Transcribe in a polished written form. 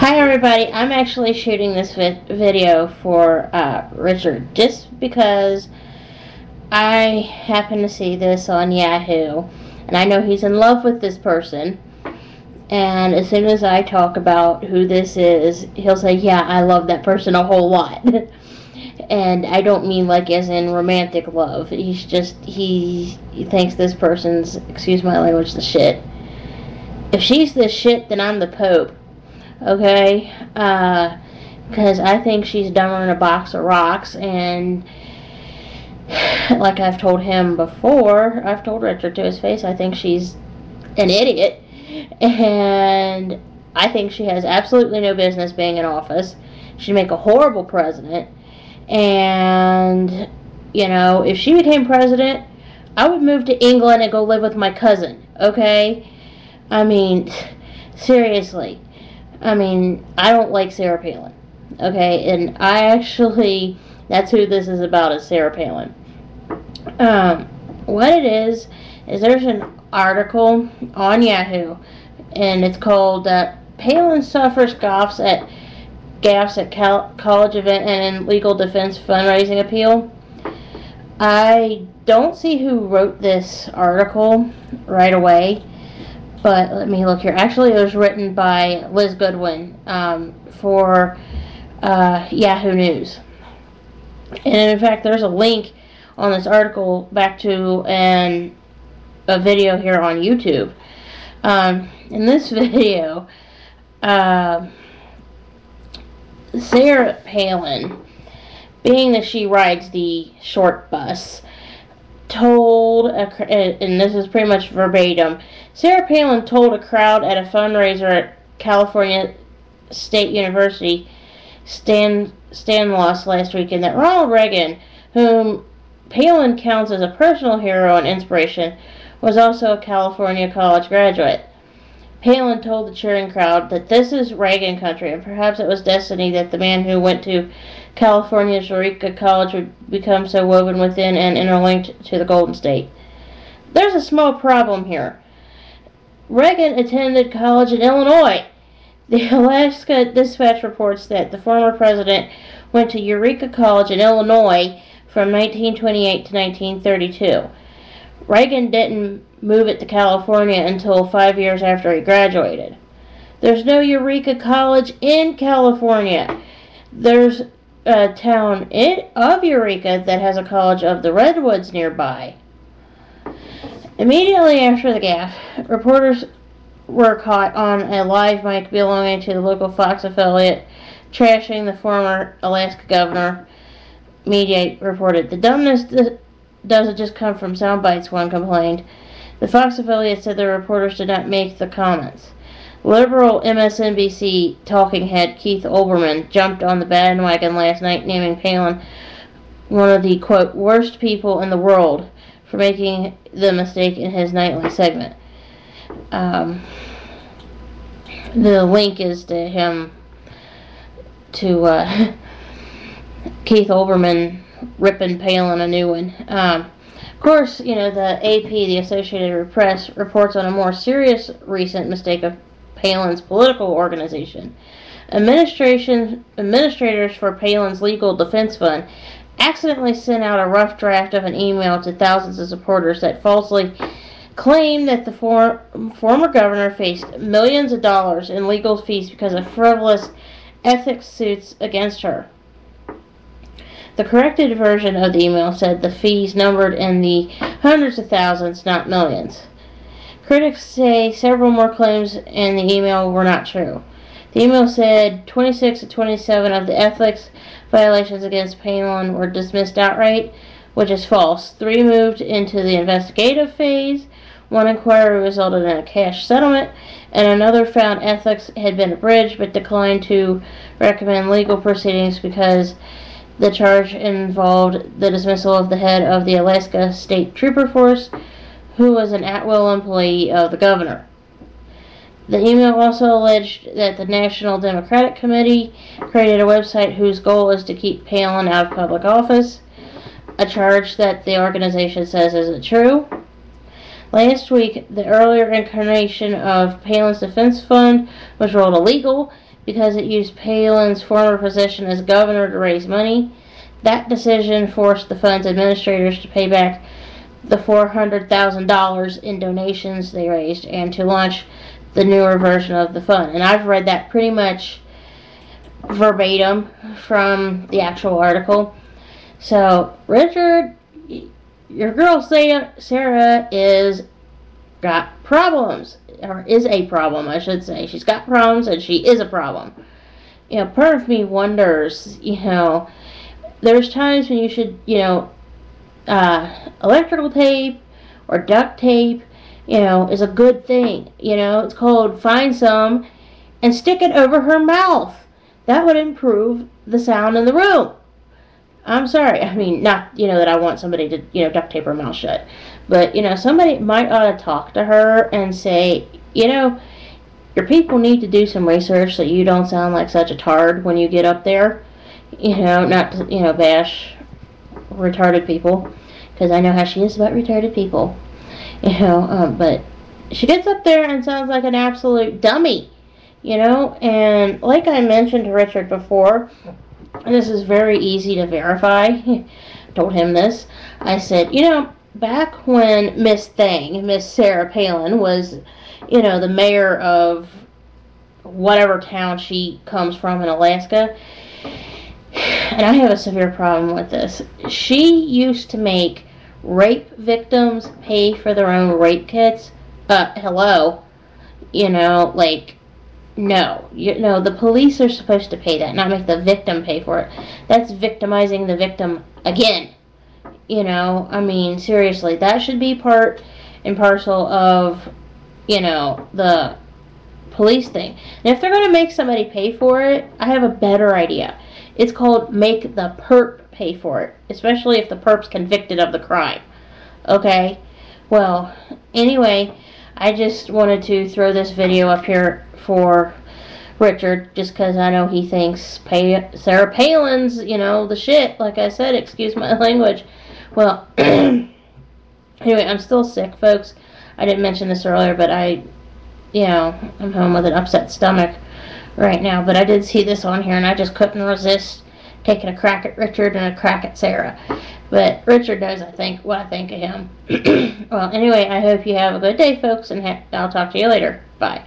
Hi everybody, I'm actually shooting this video for Richard just because I happened to see this on Yahoo and I know he's in love with this person, and as soon as I talk about who this is, he'll say, yeah, I love that person a whole lot. And I don't mean like as in romantic love. He thinks this person's, excuse my language, the shit. If she's the shit, then I'm the Pope. Okay, because I think she's dumber than a box of rocks, and like I've told him before, I've told Richard to his face, I think she's an idiot, and I think she has absolutely no business being in office. She'd make a horrible president, and, you know, if she became president, I would move to England and go live with my cousin, okay? I mean, seriously. I mean, I don't like Sarah Palin, okay, and that's who this is about, is Sarah Palin. What it is there's an article on Yahoo, and it's called Palin Suffers Gaffes at College Event and in Legal Defense Fundraising Appeal. I don't see who wrote this article right away, but let me look here. Actually, it was written by Liz Goodwin for Yahoo News. And in fact, there's a link on this article back to a video here on YouTube. In this video, Sarah Palin, being that she rides the short bus, told, and this is pretty much verbatim, Sarah Palin told a crowd at a fundraiser at California State University, Stanislaus, last weekend that Ronald Reagan, whom Palin counts as a personal hero and inspiration, was also a California college graduate. Palin told the cheering crowd that this is Reagan country, and perhaps it was destiny that the man who went to California's Eureka College would become so woven within and interlinked to the Golden State. There's a small problem here. Reagan attended college in Illinois. The Alaska Dispatch reports that the former president went to Eureka College in Illinois from 1928 to 1932. Reagan didn't move it to California until 5 years after he graduated. There's no Eureka College in California. There's a town of Eureka that has a college of the Redwoods nearby. Immediately after the gaffe, reporters were caught on a live mic belonging to the local Fox affiliate trashing the former Alaska governor. Media reported, the dumbness doesn't just come from sound bites, one complained. The Fox affiliate said the reporters did not make the comments. Liberal MSNBC talking head Keith Olbermann jumped on the bandwagon last night, naming Palin one of the, quote, worst people in the world for making the mistake in his nightly segment. The link is to him, to Keith Olbermann ripping Palin a new one. Of course, you know, the AP, the Associated Press, reports on a more serious recent mistake of Palin's political organization. Administrators for Palin's Legal Defense Fund accidentally sent out a rough draft of an email to thousands of supporters that falsely claimed that the former governor faced millions of dollars in legal fees because of frivolous ethics suits against her. The corrected version of the email said the fees numbered in the hundreds of thousands, not millions. Critics say several more claims in the email were not true. The email said 26 to 27 of the ethics violations against Palin were dismissed outright, which is false. 3 moved into the investigative phase. 1 inquiry resulted in a cash settlement, and another found ethics had been abridged but declined to recommend legal proceedings because the charge involved the dismissal of the head of the Alaska State Trooper Force, who was an at-will employee of the governor. The email also alleged that the National Democratic Committee created a website whose goal is to keep Palin out of public office, a charge that the organization says isn't true. Last week, the earlier incarnation of Palin's defense fund was ruled illegal because it used Palin's former position as governor to raise money. That decision forced the fund's administrators to pay back the $400,000 in donations they raised and to launch the newer version of the fund. And I've read that pretty much verbatim from the article. So, Richard, your girl Sarah is got problems, or is a problem, I should say. She's got problems, and she is a problem. Part of me wonders, there's times when you should, electrical tape or duct tape, is a good thing. It's called find some and stick it over her mouth. That would improve the sound in the room. I'm sorry. I mean, not, that I want somebody to, duct tape her mouth shut. But, somebody might ought to talk to her and say, your people need to do some research so you don't sound like such a tard when you get up there. Not to, bash retarded people. Because I know how she is about retarded people. But she gets up there and sounds like an absolute dummy. And like I mentioned to Richard before, and this is very easy to verify, told him this, I said, back when Miss Sarah Palin was, the mayor of whatever town she comes from in Alaska, and I have a severe problem with this, she used to make rape victims pay for their own rape kits. Hello? No. The police are supposed to pay that, not make the victim pay for it. That's victimizing the victim again. I mean, seriously, that should be part and parcel of, the police thing. And if they're going to make somebody pay for it, I have a better idea. It's called make the perp pay for it, especially if the perp's convicted of the crime. Okay? Well, anyway, I just wanted to throw this video up here for Richard, just because I know he thinks Sarah Palin's, the shit, like I said, excuse my language. Well, anyway, I'm still sick, folks. I didn't mention this earlier, but I'm home with an upset stomach right now, but I did see this on here, and I just couldn't resist taking a crack at Richard and a crack at Sarah. But Richard knows, I think, what I think of him. Well, anyway, I hope you have a good day, folks, and I'll talk to you later. Bye.